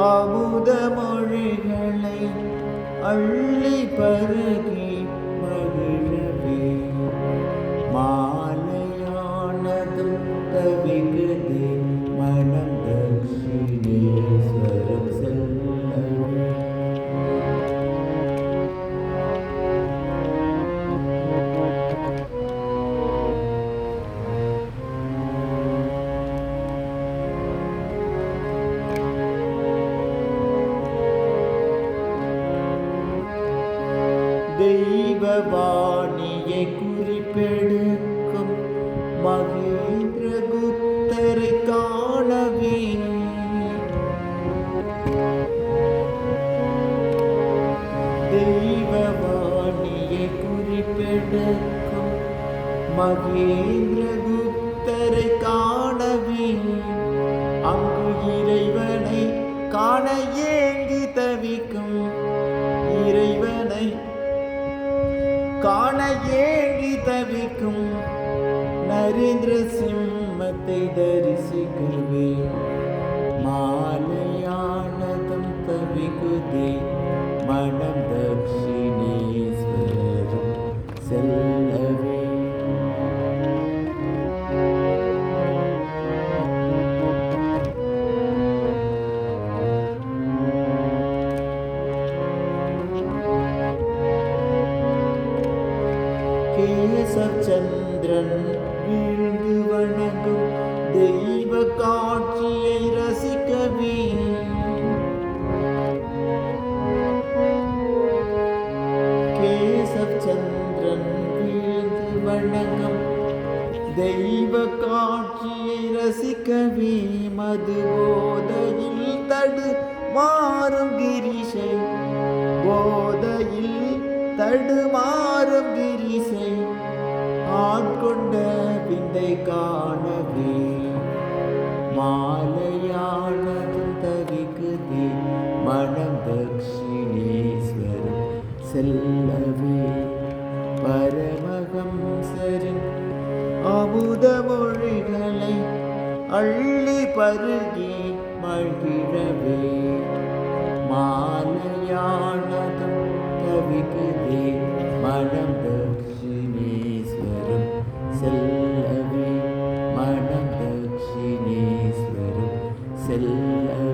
அமுத மொழிகளை அள்ளி பருகி மகிழவே மாலையானதும் தவிகுதே மனம் தட்சிணேஸ்வரம் செல்லவே. தெய்வவாணியை குறிப்பெடுக்கும் மகேந்திரகுப்தரை காணவே தெய்வவாணியை குறிப்பெடுக்கும் மகேந்திரகுப்தரை காணவே அங்கு இறைவனை காண ஏங்கி தவிக்கும் இறைவனை காண ஏங்கி தவிக்கும் நரேந்திர சிம்மத்தை தரிசிக்கவே மாலையானதும் தவிகுதே மனம் தட்சிணேஸ்வரம் செல்லவே. கேசவ சந்திரன் வீழ்ந்து வணங்கும் தெய்வ காட்சியை ரசிக்கவே கேசவ சந்திரன் வீழ்ந்து வணங்கும் தெய்வ காட்சியை ரசிக்கவே மது போதையில் தடு மாறும் கிரிசை போதையில் தடுமாறும் கிரிசை ஆட்கொண்ட விந்தை காணவே மாலையானதும் தவிக்குதே மனம் தட்சிணேஸ்வரம் செல்லவே. பரமஹம்சரின் அமுத மொழிகளை அள்ளி பருகி மகிழவே மாலையானதும் தவிக்குதே மனம் தட்சிணேஸ்வரம் செல்லவே மனம் தட்சிணேஸ்வரம் செல்லவே.